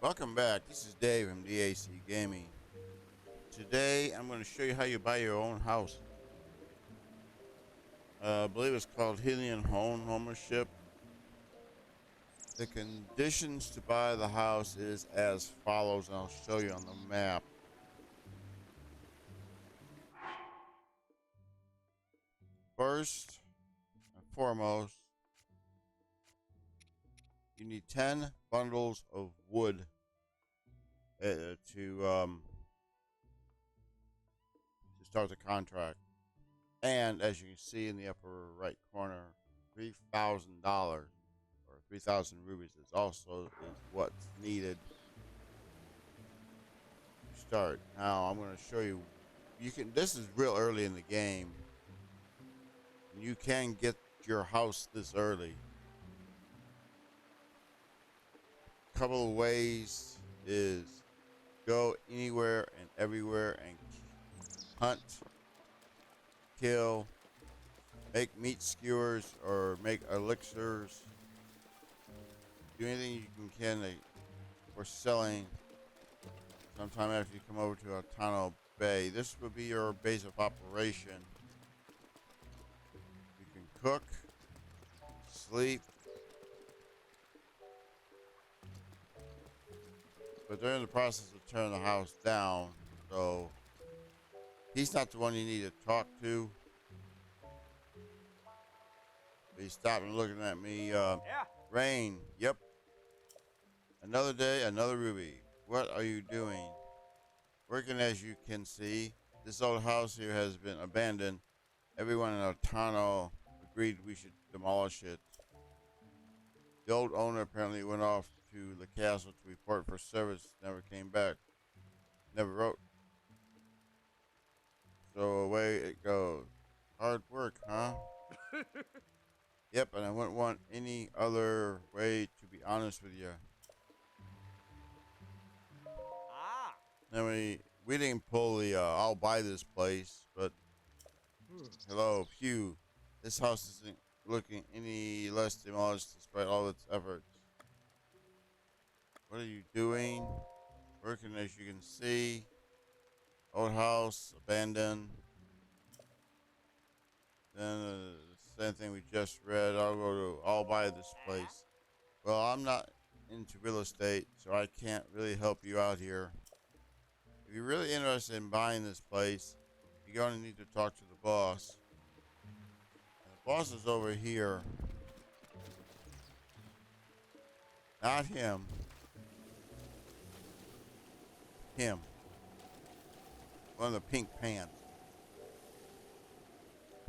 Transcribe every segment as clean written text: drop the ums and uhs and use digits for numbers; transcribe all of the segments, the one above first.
Welcome back. This is Dave from DAC Gaming. Today, I'm going to show you how you buy your own house. I believe it's called Hylian Homeownership. The conditions to buy the house is as follows, and I'll show you on the map. First and foremost, you need 10 bundles of wood to start the contract. And as you can see in the upper right corner, $3,000 or 3,000 rubies is what's needed to start. Now I'm going to show you. This is real early in the game. You can get your house this early. A couple of ways is go anywhere and everywhere and hunt, kill, make meat skewers or make elixirs. Do anything you can for selling sometime after you come over to Altano Bay. This will be your base of operation. You can cook, sleep, but they're in the process of tearing the house down, so he's not the one you need to talk to. He stopped and looking at me. Yeah. Rain, yep. Another day, another ruby. What are you doing? Working, as you can see. This old house here has been abandoned. Everyone in Altano agreed we should demolish it. The old owner apparently went off to the castle to report for service, never came back. Never wrote. So away it goes. Hard work, huh? Yep, and I wouldn't want any other way, to be honest with you. Ah. Then we didn't pull the I'll buy this place, but hello, phew. This house isn't looking any less demolished despite all its efforts. What are you doing? Working, as you can see. Old house, abandoned. Then the same thing we just read. I'll buy this place. Well, I'm not into real estate, so I can't really help you out here. If you're really interested in buying this place, you're going to need to talk to the boss. And the boss is over here. Not him. Him. One of the pink pants.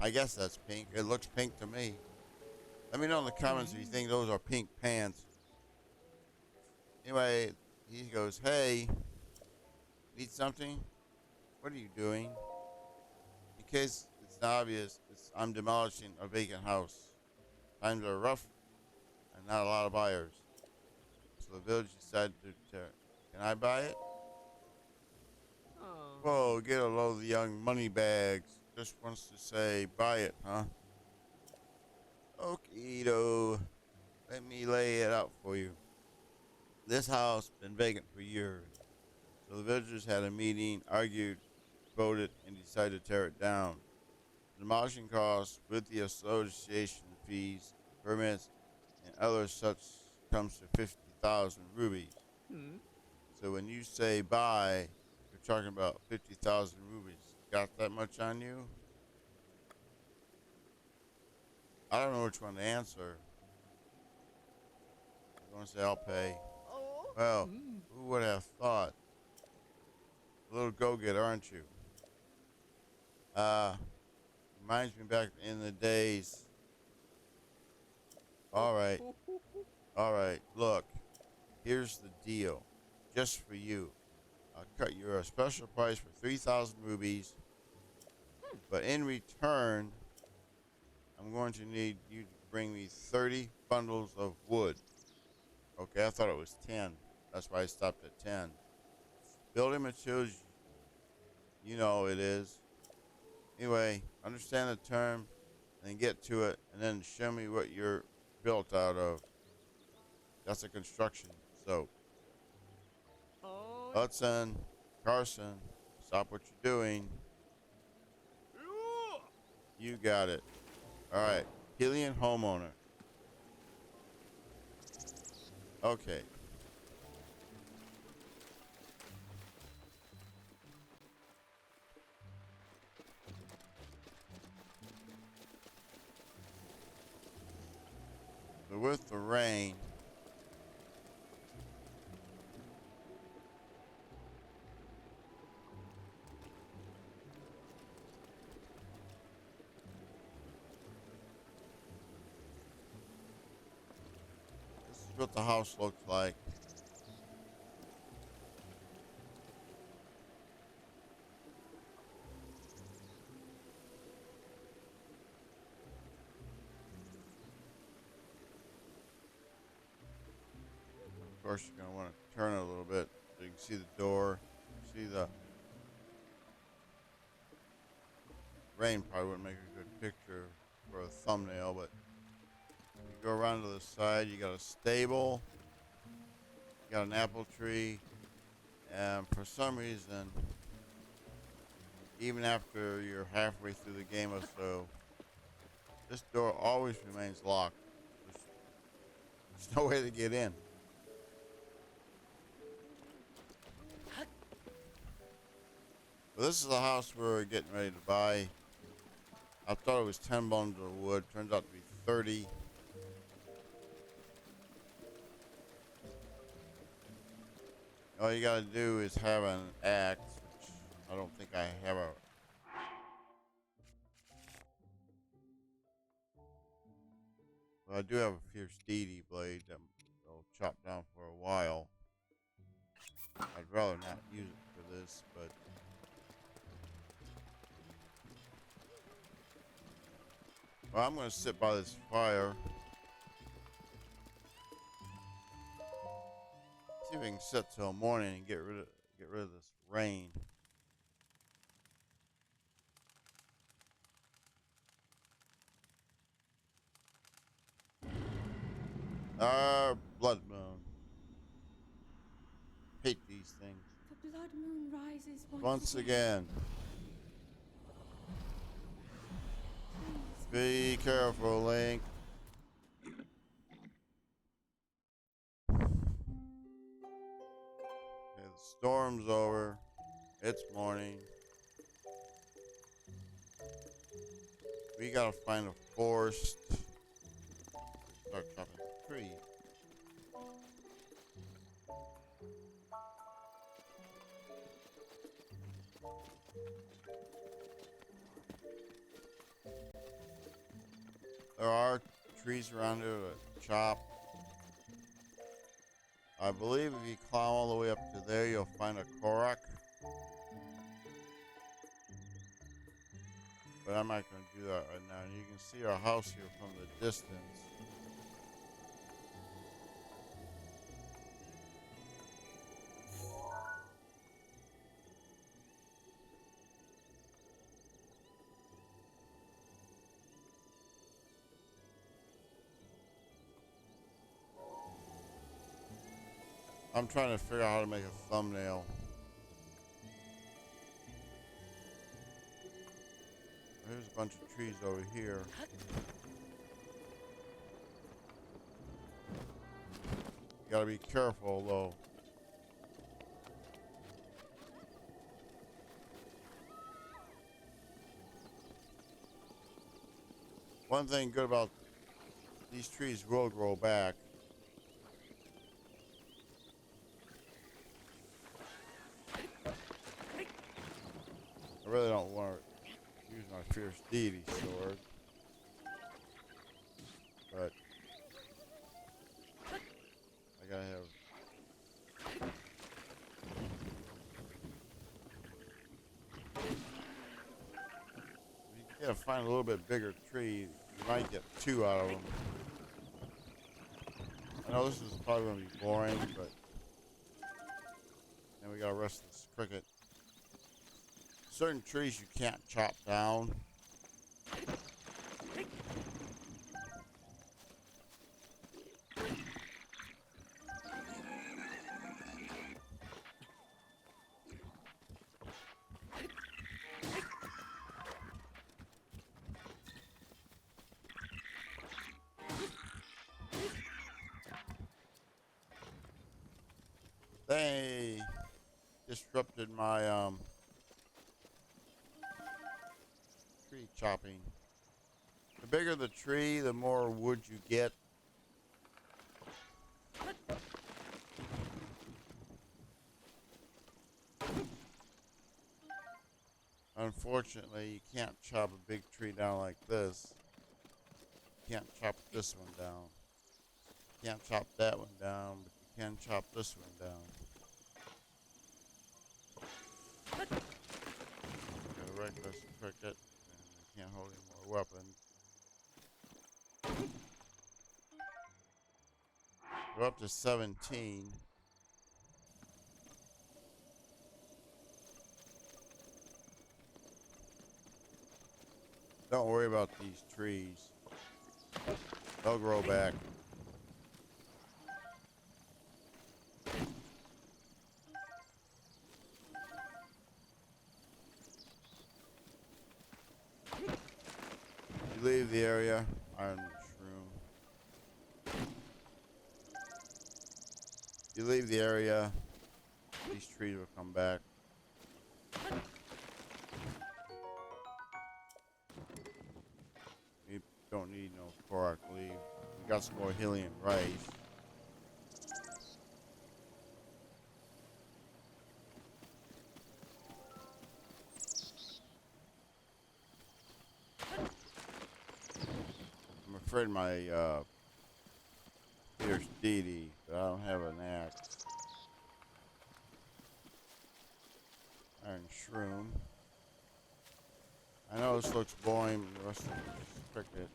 I guess that's pink. It looks pink to me. Let me know in the comments if you think those are pink pants. Anyway, he goes, hey, need something? What are you doing? In case it's not obvious, I'm demolishing a vacant house. Times are rough and not a lot of buyers. So the village decided to tear. Can I buy it? Oh. Whoa, get a load of the young money bags. Just wants to say, buy it, huh? Okie-do. Let me lay it out for you. This house been vacant for years. So the villagers had a meeting, argued, voted, and decided to tear it down. The demolition costs with the association fees, permits, and other such comes to 50,000 rubies. So when you say buy, you're talking about 50,000 rubies. Got that much on you? I don't know which one to answer. I'm going to say I'll pay. Oh. Well, who would have thought? A little go-getter, aren't you? Reminds me back in the days. All right. All right. Look, here's the deal. Just for you. I'll cut you a special price for 3,000 rubies. But in return, I'm going to need you to bring me 30 bundles of wood. Okay, I thought it was 10. That's why I stopped at 10. Building materials, you know it is. Anyway, understand the term, and then get to it, and then show me what you're built out of. That's a construction soap. Hudson, Carson, stop what you're doing. You got it. All right. Hylian Homeowner. Okay. So with the rain, this is what the house looks like. Of course, you're going to want to turn it a little bit so you can see the door. See the rain probably wouldn't make a good picture for a thumbnail, but you go around to the side, you got a stable, you got an apple tree, and for some reason, even after you're halfway through the game or so, this door always remains locked. There's no way to get in. Well, this is the house we're getting ready to buy. I thought it was 10 bundles of wood. Turns out to be 30. All you gotta do is have an axe, which I don't think I have a... Well, I do have a fierce deity blade that I'll chop down for a while. I'd rather not use it for this, but... Well, I'm gonna sit by this fire. See if we can sit till morning and get rid of this rain. Blood moon. Hate these things. The blood moon rises Once again. Be careful, Link. Okay, the storm's over. It's morning. We gotta find a forest. Start chopping trees. There are trees around here to chop. I believe if you climb all the way up to there, you'll find a Korok. But I'm not going to do that right now. And you can see our house here from the distance. I'm trying to figure out how to make a thumbnail. There's a bunch of trees over here. You gotta be careful though. One thing good about these trees will grow back. I really don't want to use my fierce deity sword, but I gotta have. You gotta find a little bit bigger tree. You might get 2 out of them. I know this is probably gonna be boring, but then we gotta rest this cricket. Certain trees you can't chop down. They disrupted my tree chopping. The bigger the tree, the more wood you get. Unfortunately, you can't chop a big tree down like this. You can't chop this one down. You can't chop that one down, but you can chop this one down. Got a reckless cricket, and I can't hold any more weapons. We're up to 17. Don't worry about these trees. They'll grow back. You leave the area, iron shroom. You leave the area, these trees will come back. You don't need no Korak leaf. We got some more Hylian rice. I'm afraid my fierce deity, but I don't have an axe. Iron shroom. I know this looks boring, but the rest of it is cricket.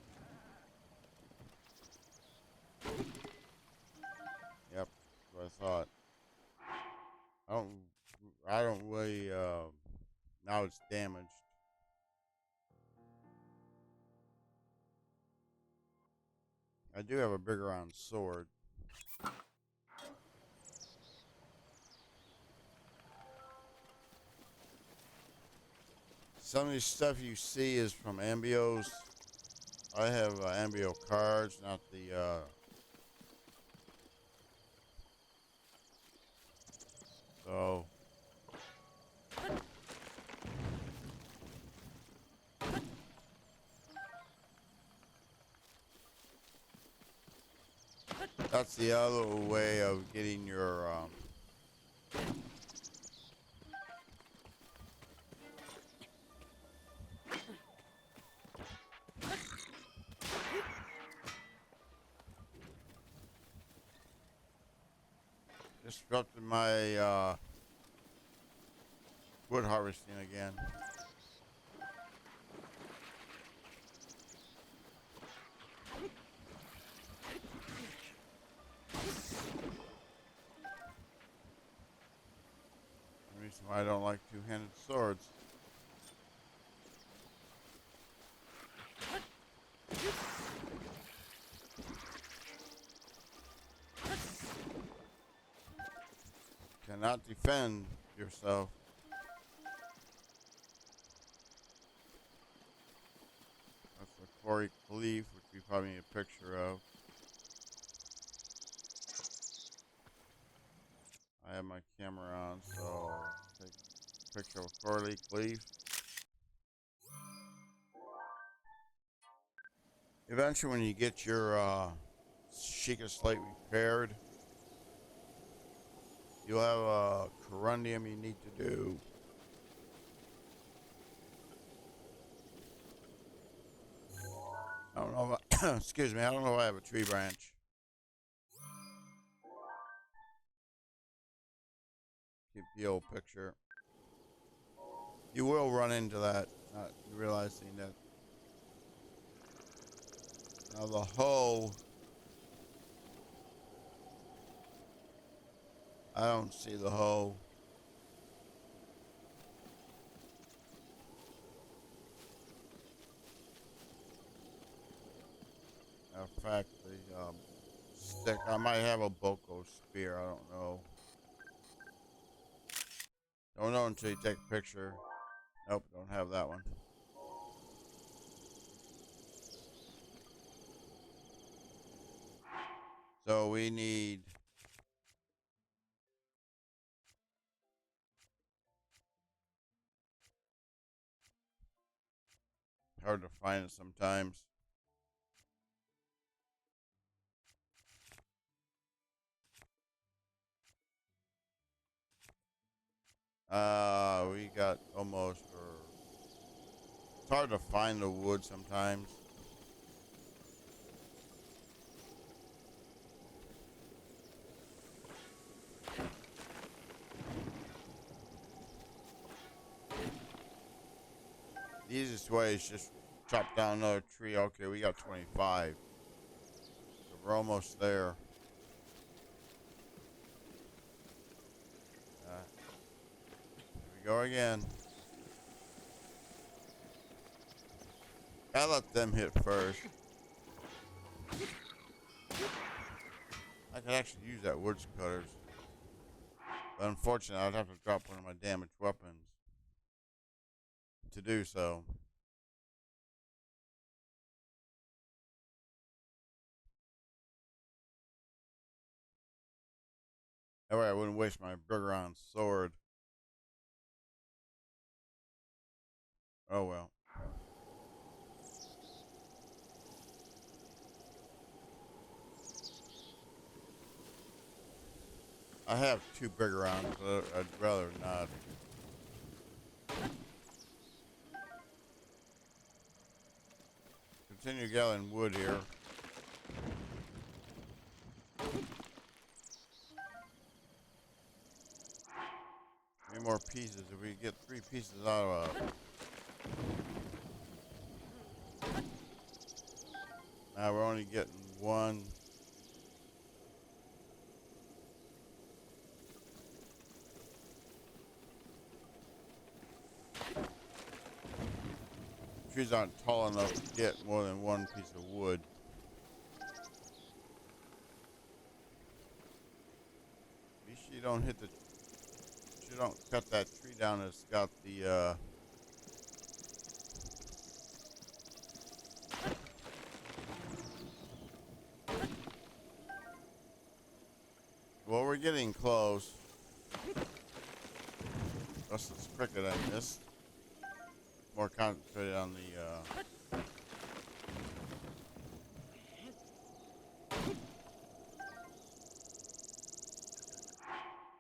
Yep, that's what I thought. I don't really, now it's damaged. I do have a bigger round sword. Some of the stuff you see is from Ambios. I have Ambio cards, not the, so. That's the other way of getting your, disrupted my, wood harvesting again. The reason why I don't like two-handed swords. Cannot defend yourself. That's the Quarry Cleave, which we probably need a picture of. I have my camera on, so take a picture of Quarry Cleave. Eventually, when you get your Sheikah slate repaired, you'll have a corundium you need to do. I don't know if I, excuse me, I don't know if I have a tree branch. Keep the old picture. You will run into that, not realizing that. Now the hoe, I don't see the hoe. Matter of fact, the stick, I might have a Boko spear, I don't know. Don't know until you take a picture. Nope, don't have that one. So we need hard to find it sometimes. We got almost, or it's hard to find the wood sometimes. The easiest way is just chop down another tree. Okay, we got 25. So we're almost there. Here we go again. I let them hit first. I could actually use that wood cutters. But unfortunately, I'd have to drop one of my damaged weapons to do so. That way I wouldn't waste my Burgeron sword. Oh well. I have 2 Burgerons, but I'd rather not. Continue gathering wood here. Three more pieces. If we get 3 pieces out of it. Now we're only getting 1. Trees aren't tall enough to get more than 1 piece of wood. Be sure you don't hit the. You don't cut that tree down that's got the. Well, we're getting close. That's this cricket I missed. More concentrated on the.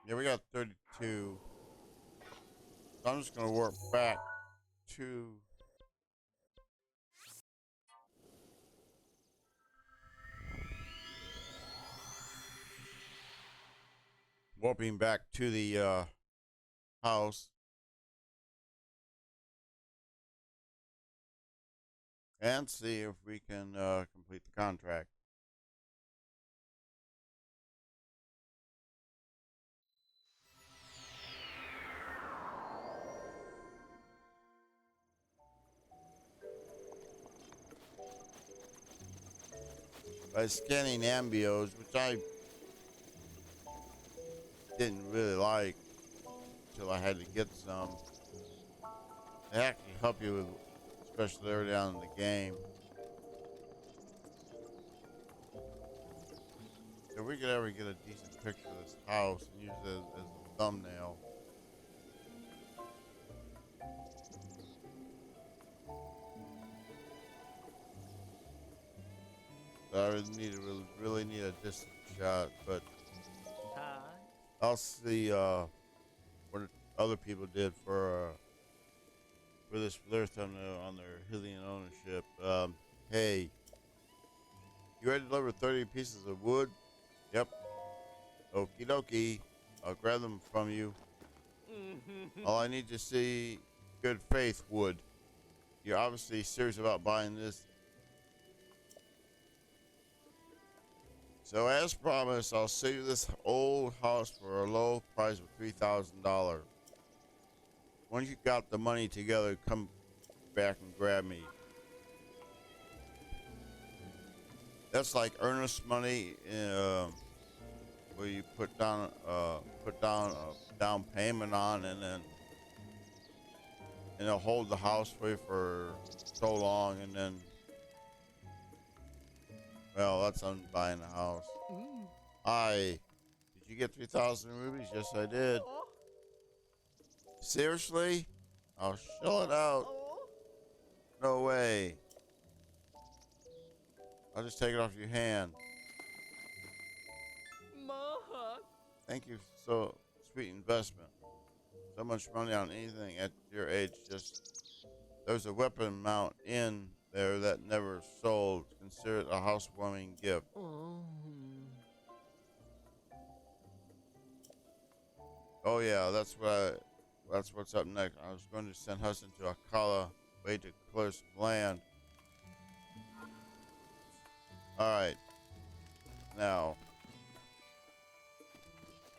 Yeah, we got 32. So I'm just gonna work back to. Warping back to the house. And see if we can complete the contract. By scanning ambios, which I didn't really like until I had to get some. They actually help you with, especially early on in the game. If we could ever get a decent picture of this house and use it as a thumbnail. So I would need really need a distant shot, but I'll see what other people did for this list on their Hylian ownership. Hey, you ready to deliver 30 pieces of wood? Yep. Okie dokie. I'll grab them from you. All I need to see good faith wood. You're obviously serious about buying this. So as promised, I'll sell you this old house for a low price of $3,000. Once you got the money together, come back and grab me. That's like earnest money, where you put down a down payment on, and then they'll hold the house for you for so long, and then, well, that's on buying the house. Did you get 3,000 rubies? Yes, I did. Seriously? I'll shell it out. No way. I'll just take it off your hand. Thank you. So sweet investment. So much money on anything at your age. Just there's a weapon mount in there that never sold. Consider it a housewarming gift. Oh yeah, that's what's up next. I was going to send Hudson to Akala, way to clear some land. All right, now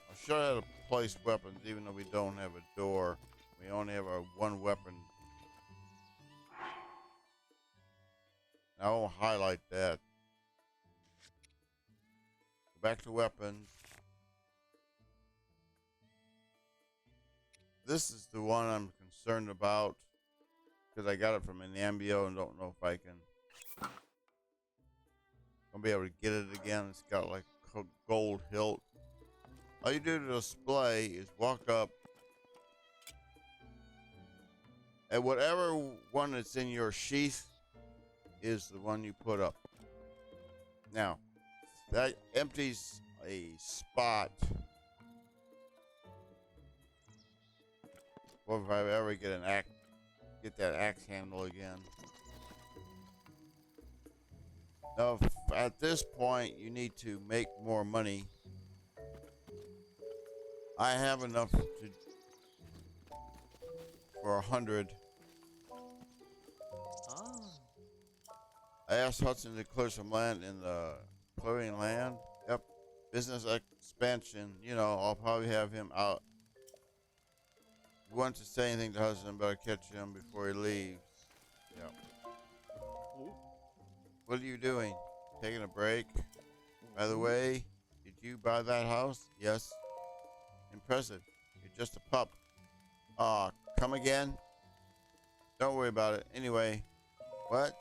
I'll show you how to place weapons, even though we don't have a door. We only have our one weapon. I won't highlight that. Go back to weapons. This is the one I'm concerned about because I got it from an Ambio and don't know if I can. I'll be able to get it again. It's got like a gold hilt. All you do to display is walk up and whatever one that's in your sheath is the one you put up. Now, that empties a spot. Or if I ever get that axe handle again. Now, at this point, you need to make more money. I have enough for 100. I asked Hudson to clear some land in the clearing land. Yep. Business expansion. You know, I'll probably have him out. If you want to say anything to Hudson, better catch him before he leaves. Yep. What are you doing? Taking a break? By the way, did you buy that house? Yes. Impressive. You're just a pup. Come again? Don't worry about it. Anyway, what?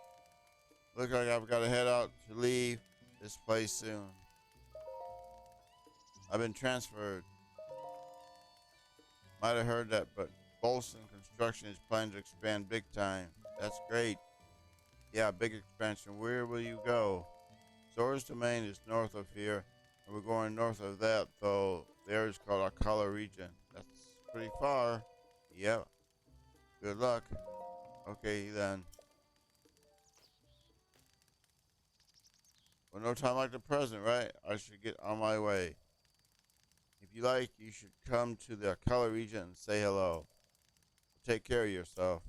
Look like I've got to head out to leave this place soon. I've been transferred. Might have heard that, but Bolson Construction is planning to expand big time. That's great. Yeah, big expansion. Where will you go? Sora's Domain is north of here, and we're going north of that, though. There is called Akala region. That's pretty far. Yep. Good luck. Okay, then. Well, no time like the present, right? I should get on my way. If you like, you should come to the Akala region and say hello. Take care of yourself.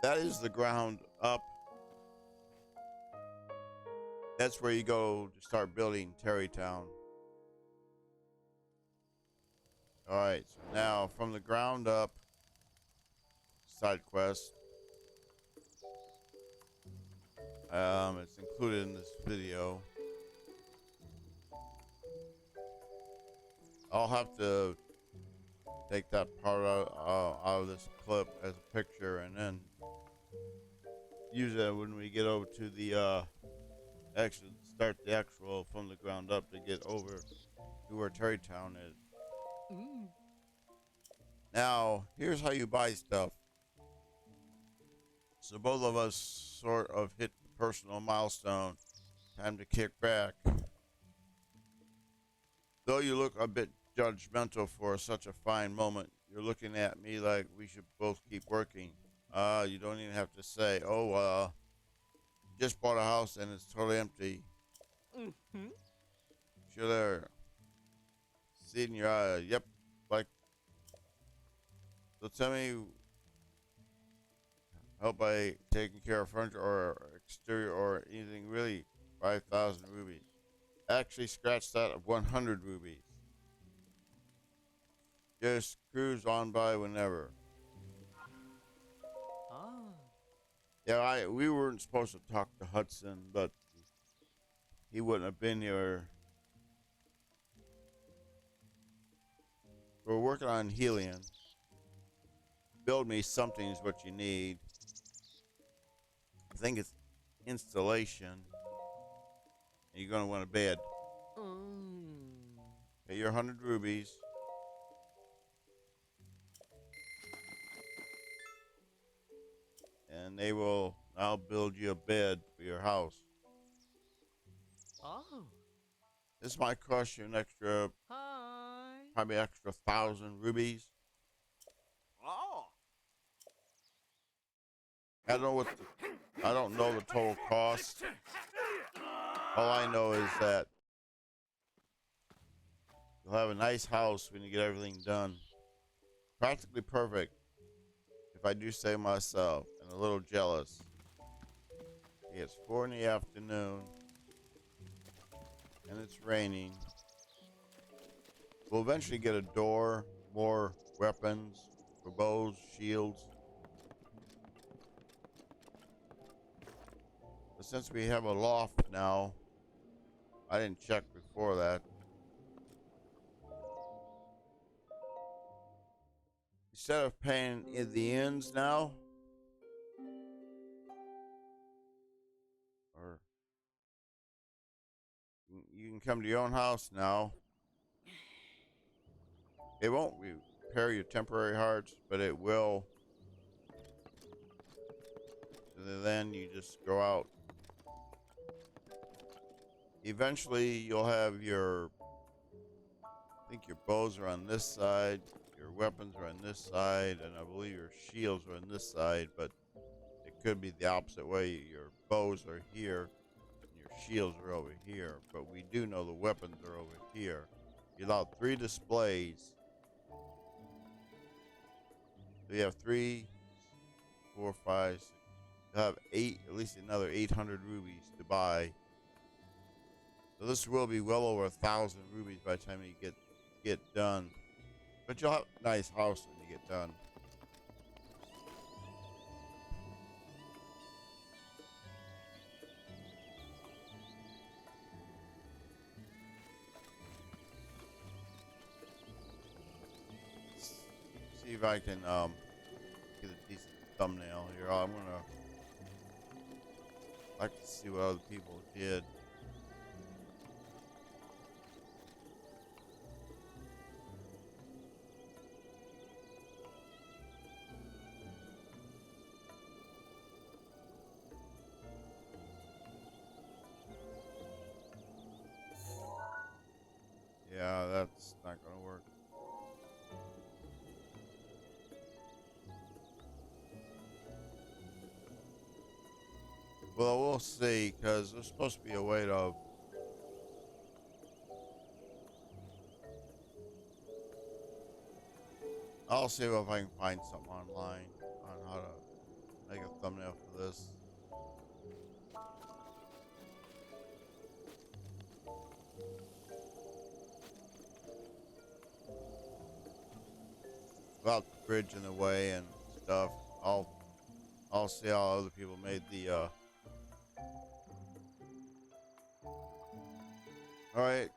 That is the ground up. That's where you go to start building Terrytown. Alright, so now from the ground up, side quest. It's included in this video. I'll have to take that part out of this clip as a picture and then use it when we get over to the actually start the actual from the ground up to get over to where Terrytown is. Now, here's how you buy stuff. So both of us sort of hit the personal milestone. Time to kick back. Though you look a bit judgmental for such a fine moment, you're looking at me like we should both keep working. You don't even have to say, oh, just bought a house and it's totally empty. Sure there. See it in your eye. Yep. Like, so tell me, help by taking care of furniture or exterior or anything really. 5,000 rubies. Actually scratch that of 100 rubies. Just cruise on by whenever. Yeah, we weren't supposed to talk to Hudson, but he wouldn't have been here. We're working on Hylian. Build me something is what you need. I think it's installation. And you're going to want a bed. Okay, your 100 rubies. they will now build you a bed for your house. Oh. This might cost you an extra, Hi. probably extra 1,000 rubies. Oh. I don't know the total cost. All I know is that you'll have a nice house when you get everything done. Practically perfect, if I do say myself, and a little jealous. It's 4 in the afternoon, and it's raining. We'll eventually get a door, more weapons for bows, shields. But since we have a loft now, I didn't check before that. Instead of paying in the inns now, or you can come to your own house now. It won't repair your temporary hearts, but it will. And then you just go out. Eventually, you'll have I think your bows are on this side, your weapons are on this side, and I believe your shields are on this side, but it could be the opposite way. Your bows are here, and your shields are over here, but we do know the weapons are over here. You allow 3 displays. So you have 3, 4, 5, 6. You'll have 8, at least another 800 rubies to buy. So this will be well over 1,000 rubies by the time you get done. But you'll have a nice house when you get done. See if I can get a decent thumbnail here. I'm gonna like to see what other people did. Yeah, that's not gonna work. Well, we'll see, because there's supposed to be a way to. I'll see if I can find something online on how to make a thumbnail for this. About the bridge in the way and stuff. I'll see how other people made the Alright.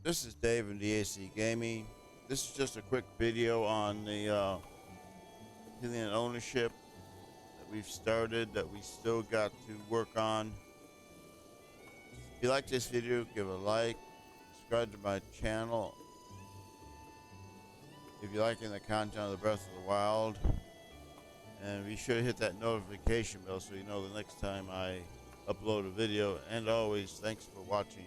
This is Dave from DAC Gaming. This is just a quick video on the Hylian ownership that we've started, that we still got to work on. If you like this video, give it a like, subscribe to my channel if you're liking the content of the Breath of the Wild, and be sure to hit that notification bell so you know the next time I upload a video. And always, thanks for watching.